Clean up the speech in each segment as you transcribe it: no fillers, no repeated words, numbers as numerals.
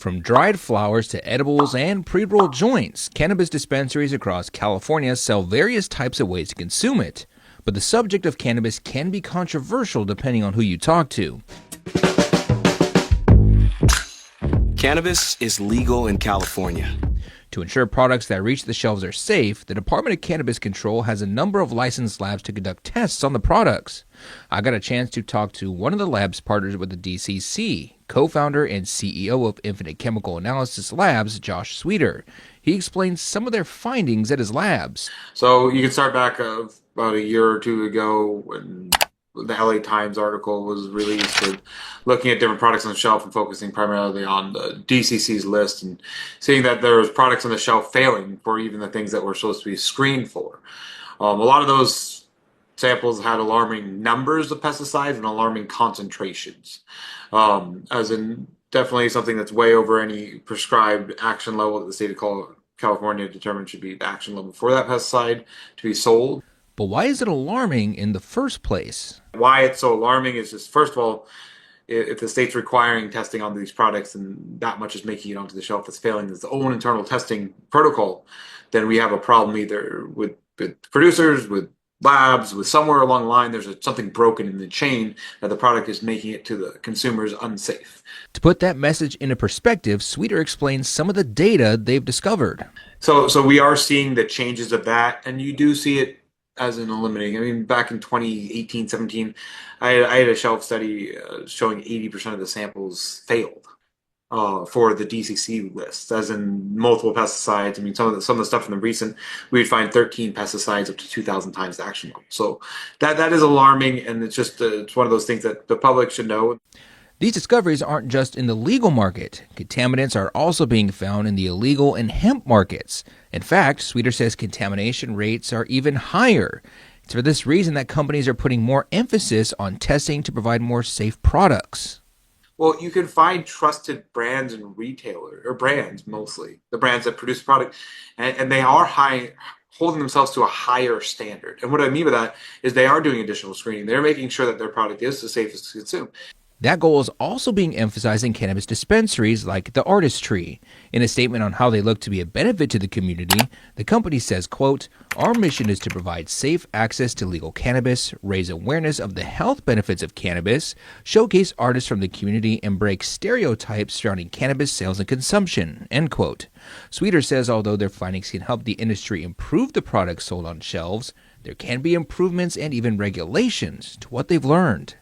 From dried flowers to edibles and pre-rolled joints, cannabis dispensaries across California sell various types of ways to consume it. But the subject of cannabis can be controversial depending on who you talk to. Cannabis is legal in California. To ensure products that reach the shelves are safe, the Department of Cannabis Control has a number of licensed labs to conduct tests on the products. I got a chance to talk to one of the labs partners with the DCC, co-founder and CEO of Infinite Chemical Analysis Labs, Josh Sweeter. He explains some of their findings at his labs. So you can start back about a year or two ago when the LA Times article was released with looking at different products on the shelf and focusing primarily on the DCC's list and seeing that there was products on the shelf failing for even the things that were supposed to be screened for. A lot of those samples had alarming numbers of pesticides and alarming concentrations, as in definitely something that's way over any prescribed action level that the state of California determined should be the action level for that pesticide to be sold. But why is it alarming in the first place? Why it's so alarming is just, first of all, if the state's requiring testing on these products and that much is making it onto the shelf that's failing its own internal testing protocol, then we have a problem either with producers, with labs, with somewhere along the line there's something broken in the chain that the product is making it to the consumers unsafe. To put that message into perspective, Sweeter explains some of the data they've discovered. So we are seeing the changes of that, and you do see it as in eliminating. I mean, back in 2018, 17, I had a shelf study showing 80% of the samples failed for the DCC list, as in multiple pesticides. I mean, some of the stuff in the recent, we would find 13 pesticides up to 2,000 times the action level. So that is alarming, and it's just it's one of those things that the public should know. These discoveries aren't just in the legal market. Contaminants are also being found in the illegal and hemp markets. In fact, Sweeter says contamination rates are even higher. It's for this reason that companies are putting more emphasis on testing to provide more safe products. Well, you can find trusted brands and retailers, or brands mostly, the brands that produce the product, and they are holding themselves to a higher standard. And what I mean by that is they are doing additional screening. They're making sure that their product is the safest to consume. That goal is also being emphasized in cannabis dispensaries like the Artistry. In a statement on how they look to be a benefit to the community, the company says, quote, "Our mission is to provide safe access to legal cannabis, raise awareness of the health benefits of cannabis, showcase artists from the community, and break stereotypes surrounding cannabis sales and consumption," end quote. Sweeter says although their findings can help the industry improve the products sold on shelves, there can be improvements and even regulations to what they've learned.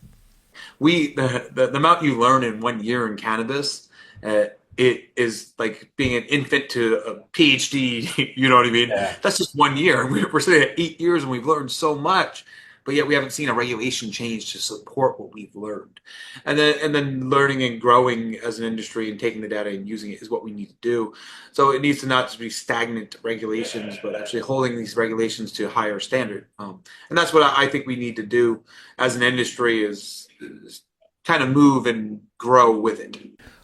The amount you learn in 1 year in cannabis, it is like being an infant to a PhD. You know what I mean? Yeah. That's just 1 year. We're sitting at 8 years and we've learned so much, but yet we haven't seen a regulation change to support what we've learned. And then learning and growing as an industry and taking the data and using it is what we need to do. So it needs to not just be stagnant regulations, but actually holding these regulations to a higher standard. And that's what I think we need to do as an industry is kind of move and grow with it.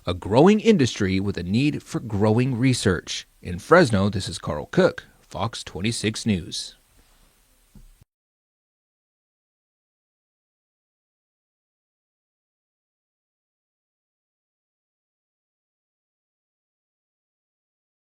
A growing industry with a need for growing research. In Fresno, this is Carl Cook, Fox 26 News.